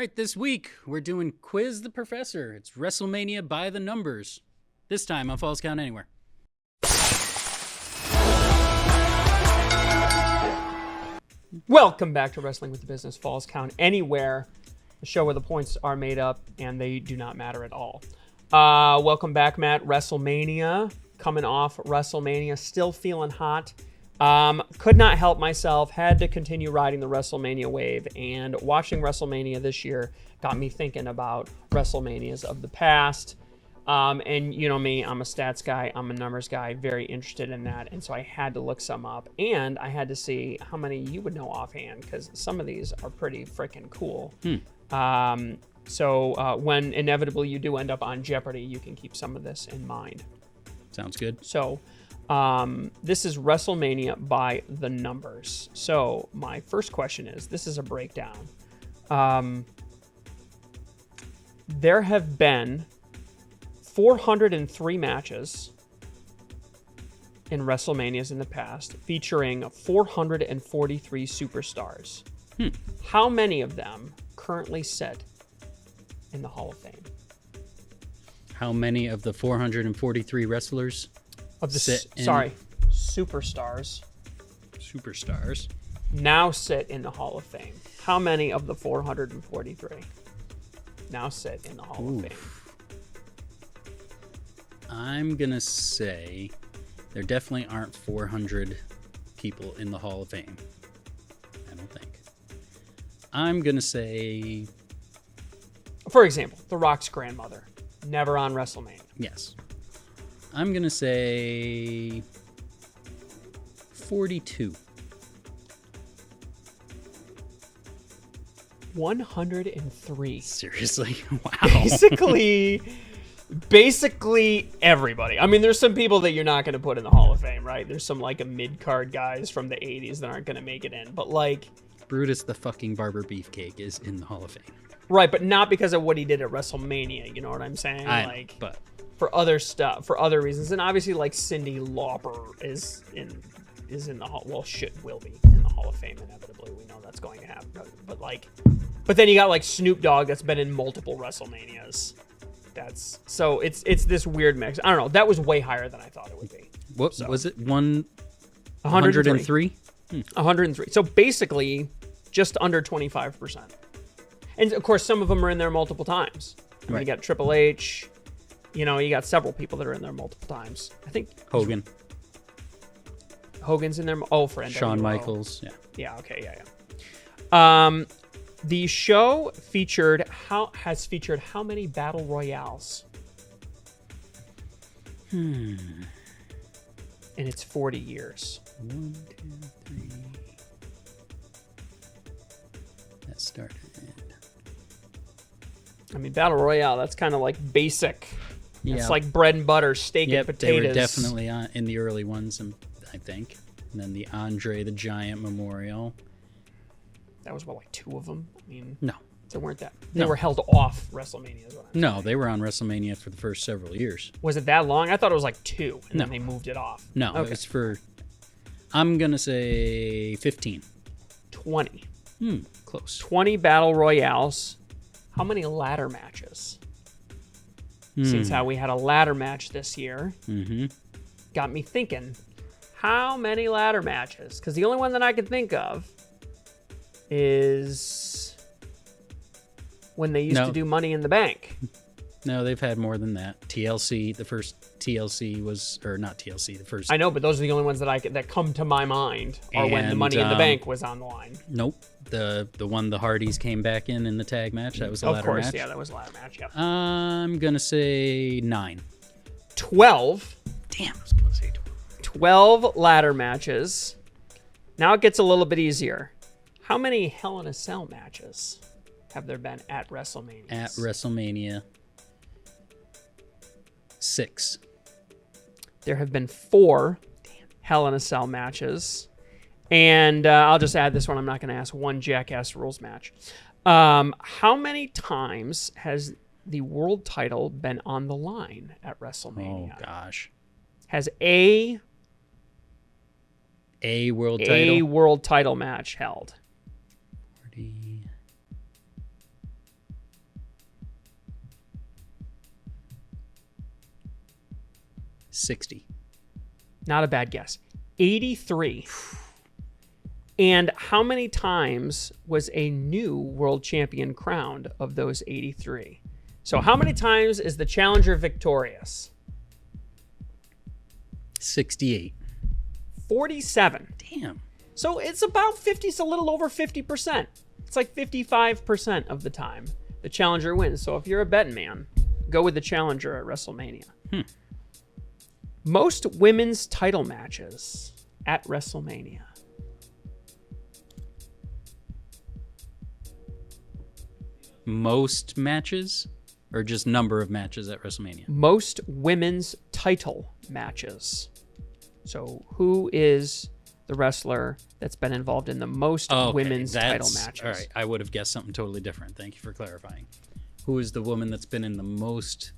right, this week we're doing Quiz the Professor. It's WrestleMania by the numbers. This time on Falls Count Anywhere. Welcome back to Wrestling with the Business Falls Count Anywhere, the show where the points are made up and they do not matter at all. Welcome back, Matt. WrestleMania, coming off WrestleMania, still feeling hot. Could not help myself, had to continue riding the WrestleMania wave, and watching WrestleMania this year got me thinking about WrestleManias of the past. And you know me, I'm a stats guy, I'm a numbers guy, very interested in that, and so I had to look some up, and I had to see how many you would know offhand, because some of these are pretty freaking cool. So when inevitably you do end up on Jeopardy, you can keep some of this in mind. Sounds good. So this is WrestleMania by the numbers. So my first question is, this is a breakdown. There have been 403 matches in WrestleManias in the past, featuring 443 superstars. How many of them currently sit in the Hall of Fame? How many of the 443 wrestlers Of the superstars now sit in the Hall of Fame? How many of the 443 now sit in the Hall of Fame? I'm going to say there definitely aren't 400 people in the Hall of Fame. I don't think. I'm going to say... For example, The Rock's grandmother. Never on WrestleMania. Yes. I'm going to say 42. 103. Seriously? Wow. Basically everybody. I mean, there's some people that you're not going to put in the Hall of Fame, right? There's some like a mid-card guys from the 80s that aren't going to make it in. But like... Brutus the fucking Barber Beefcake is in the Hall of Fame. Right, but not because of what he did at WrestleMania, you know what I'm saying? But for other stuff, for other reasons. And obviously like Cyndi Lauper is in the Hall, will be in the Hall of Fame inevitably. We know that's going to happen. But then you got like Snoop Dogg that's been in multiple WrestleManias. It's this weird mix. I don't know. That was way higher than I thought it would be. What was it? 103? 103. So basically just under 25%. And of course, some of them are in there multiple times. I mean, Right. You got Triple H. You know, you got several people that are in there multiple times. I think Hogan's in there. Oh, for NWO. Shawn Michaels. Yeah. Yeah. Okay. Yeah. The show has featured how many battle royales? In its 40 years. 1, 2, 3. That started. I mean, battle royale. That's kind of like basic. Yeah. It's like bread and butter, steak and potatoes. They were definitely in the early ones, I think. And then the Andre the Giant Memorial. That was like 2 of them. I mean, No. There weren't that. They were held off WrestleMania. Is what I'm No, saying. they were on WrestleMania for the first several years. Was it that long? I thought it was like 2, and No. then they moved it off. No, Okay. it's for, I'm going to say 15. 20. Close. 20 battle royales. How many ladder matches? Since how we had a ladder match this year, got me thinking, how many ladder matches? Because the only one that I could think of is when they used to do Money in the Bank. No, they've had more than that. TLC, the first TLC was, or not TLC, the first. I know, but those are the only ones that come to my mind are when the Money in the Bank was on the line. Nope. The one the Hardys came back in the tag match. That was a ladder match. Of course, yeah, that was a ladder match, yeah. I'm going to say 9. 12. Damn, I was going to say 12 ladder matches. Now it gets a little bit easier. How many Hell in a Cell matches have there been at WrestleMania? At WrestleMania, 6. There have been 4 Hell in a Cell matches. And I'll just add this one. I'm not going to ask. 1 Jackass Rules match. How many times has the world title been on the line at WrestleMania? Oh, gosh. Has a world a world title match held? 40. 60. Not a bad guess. 83. And how many times was a new world champion crowned of those 83? So how many times is the challenger victorious? 68. 47. Damn. So it's about 50, it's a little over 50%. It's like 55% of the time the challenger wins. So if you're a betting man, go with the challenger at WrestleMania. Most women's title matches at WrestleMania. Most matches or just number of matches at WrestleMania? Most women's title matches. So who is the wrestler that's been involved in the most women's title matches? All right, I would have guessed something totally different. Thank you for clarifying. Who is the woman that's been in the most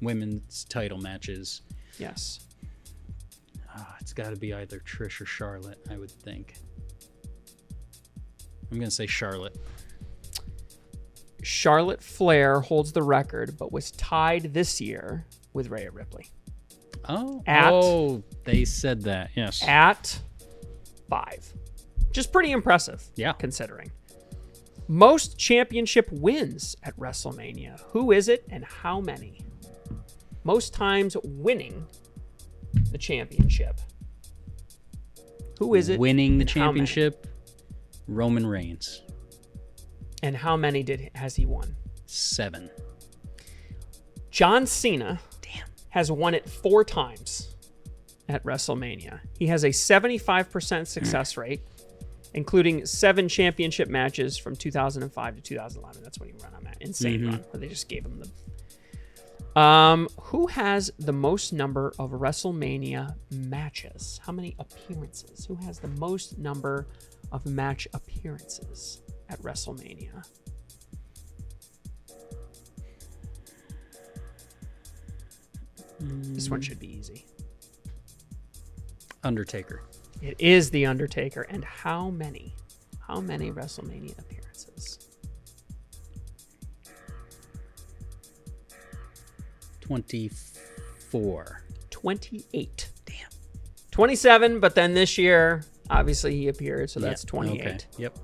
women's title matches? Yes. It's got to be either Trish or Charlotte, I would think. I'm going to say Charlotte. Charlotte Flair holds the record, but was tied this year with Rhea Ripley. They said that, yes. At 5. Just pretty impressive, yeah, considering. Most championship wins at WrestleMania. Who is it and how many? Most times winning the championship. Who is it? Winning the championship? Roman Reigns. And how many has he won? 7. John Cena has won it 4 times at WrestleMania. He has a 75% success rate, including 7 championship matches from 2005 to 2011. That's when he ran on that insane run where they just gave him the... Who has the most number of WrestleMania matches? How many appearances? Who has the most number of match appearances at WrestleMania? This one should be easy. Undertaker. It is The Undertaker. And how many? How many WrestleMania appearances? 24. 28. Damn. 27, but then this year, obviously he appeared, so that's 28. Okay. Yep.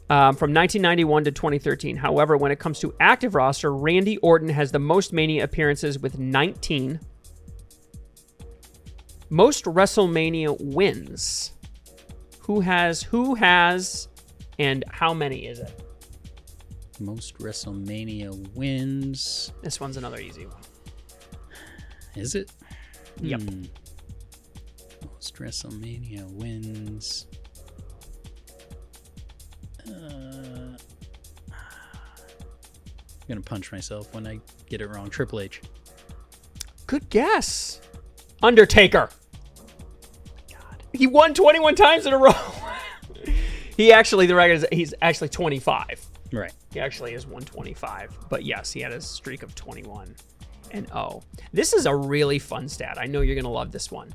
From 1991 to 2013. However, when it comes to active roster, Randy Orton has the most Mania appearances with 19. Most WrestleMania wins. Who has, and how many is it? Most WrestleMania wins. This one's another easy one. Is it? Yep. Most WrestleMania wins. I'm going to punch myself when I get it wrong. Triple H. Good guess. Undertaker. God. He won 21 times in a row. The record is he's actually 25. Right. He actually is 125. But yes, he had a streak of 21 and 0. This is a really fun stat. I know you're going to love this one.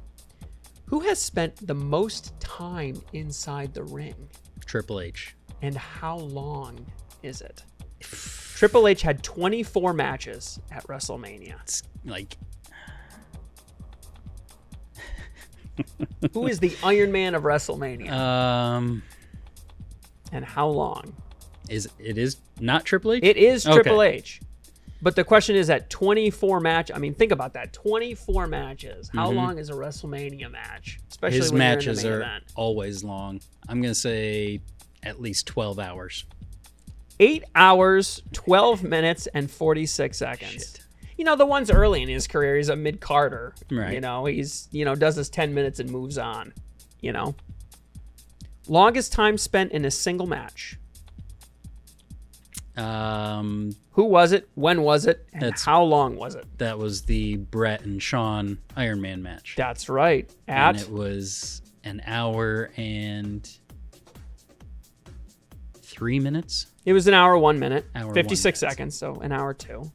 Who has spent the most time inside the ring? Triple H. And how long is it? Triple H had 24 matches at WrestleMania. It's like... Who is the Iron Man of WrestleMania? And how long? It is not Triple H? It is Triple Okay. H. But the question is at 24 match. I mean, think about that. 24 matches. How long is a WrestleMania match? Especially His when matches you're in the are main event. always long. I'm going to say at least 12 hours. 8 hours, 12 minutes, and 46 seconds. Shit. You know, the ones early in his career, he's a mid-carder. Right. You know, he's, does his 10 minutes and moves on. You know? Longest time spent in a single match. Who was it? When was it? And how long was it? That was the Brett and Shawn Iron Man match. That's right. And it was an hour and 3 minutes. It was an hour, 1 minute, Hour, 56 1 minute. seconds, so an hour 2.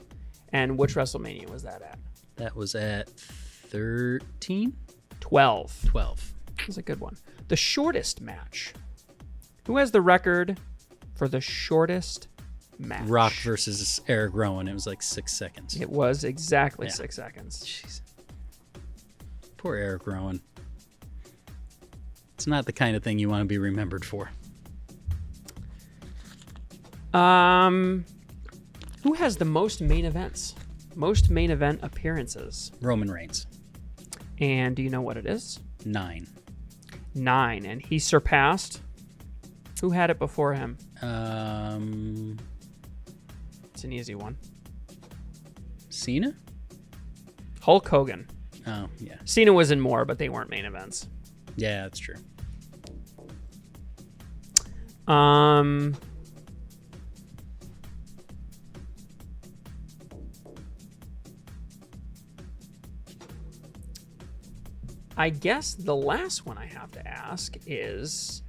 And which WrestleMania was that at? That was at 13? 12. 12. That was a good one. The shortest match. Who has the record for the shortest match? Rock versus Eric Rowan. It was like 6 seconds. It was exactly 6 seconds. Jeez. Poor Eric Rowan. It's not the kind of thing you want to be remembered for. Who has the most main events? Most main event appearances? Roman Reigns. And do you know what it is? 9. 9. And he surpassed... Who had it before him? It's an easy one. Cena? Hulk Hogan. Oh, yeah. Cena was in more, but they weren't main events. Yeah, that's true. I guess the last one I have to ask is,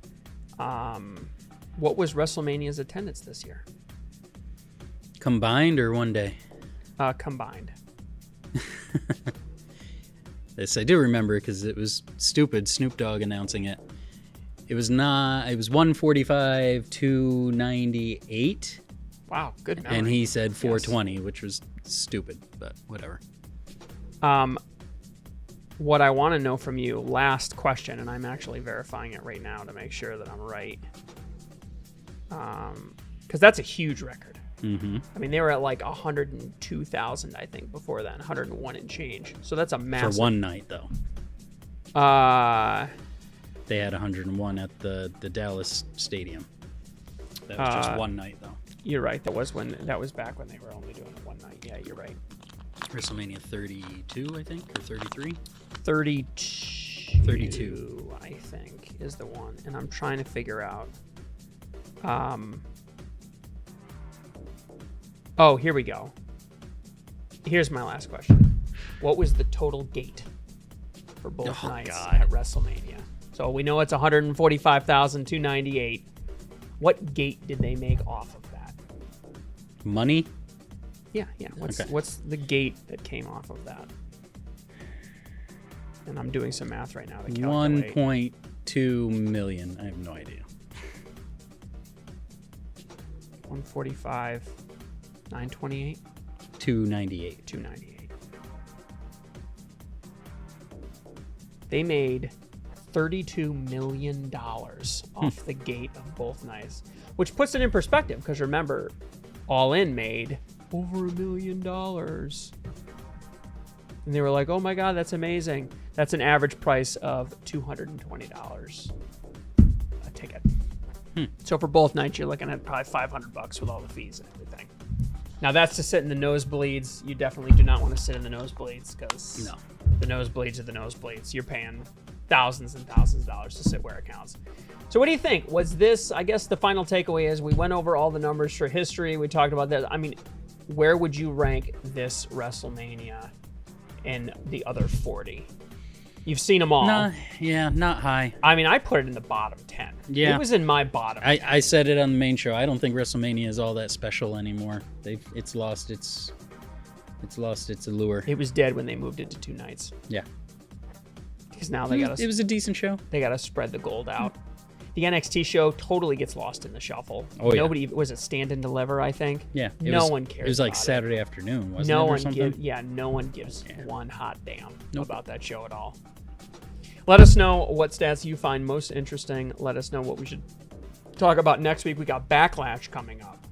what was WrestleMania's attendance this year? Combined or one day? Combined. This I do remember because it was stupid. Snoop Dogg announcing it. It was 145, 298. Wow, good memory. And he said 420, which was stupid, but whatever. What I want to know from you, last question, and I'm actually verifying it right now to make sure that I'm right. Because that's a huge record. Mm-hmm. I mean, they were at like 102,000, I think, before then, 101 and change. So that's a massive. For one night, though. Uh, They had 101 at the Dallas Stadium. That was just one night, though. You're right. That was back when they were only doing it one night. Yeah, you're right. WrestleMania 32, I think, or 33? 32, I think, is the one. And I'm trying to figure out. Oh, here we go. Here's my last question. What was the total gate for both nights at WrestleMania? So we know it's 145,298. What gate did they make off of that? Money? Yeah. What's the gate that came off of that? And I'm doing some math right now to calculate. 1.2 million. I have no idea. 145, 928? 298. 298. They made $32 million off the gate of both nights, which puts it in perspective because remember, All In made over $1 million. And they were like, oh my God, that's amazing. That's an average price of $220 a ticket. So for both nights, you're looking at probably $500 with all the fees and everything. Now that's to sit in the nosebleeds. You definitely do not want to sit in the nosebleeds because the nosebleeds are the nosebleeds. You're paying thousands and thousands of dollars to sit where it counts. So what do you think? Was this, I guess the final takeaway is we went over all the numbers for history. We talked about that. I mean, where would you rank this WrestleMania and the other 40? You've seen them all. Not high. I mean, I put it in the bottom 10. Yeah. It was in my bottom 10. I said it on the main show. I don't think WrestleMania is all that special anymore. It's lost its allure. It was dead when they moved it to 2 nights. Yeah. Because now they got It was a decent show. They got to spread the gold out. The NXT show totally gets lost in the shuffle. Oh, yeah. Nobody was it Stand and Deliver, I think. Yeah. No one cares. It was like about Saturday afternoon, wasn't no it? Or one something? no one gives one hot damn Nope. about that show at all. Let us know what stats you find most interesting. Let us know what we should talk about next week. We got Backlash coming up.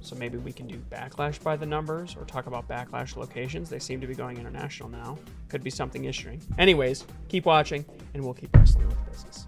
So maybe we can do Backlash by the numbers or talk about Backlash locations. They seem to be going international now. Could be something interesting. Anyways, keep watching and we'll keep wrestling with the business.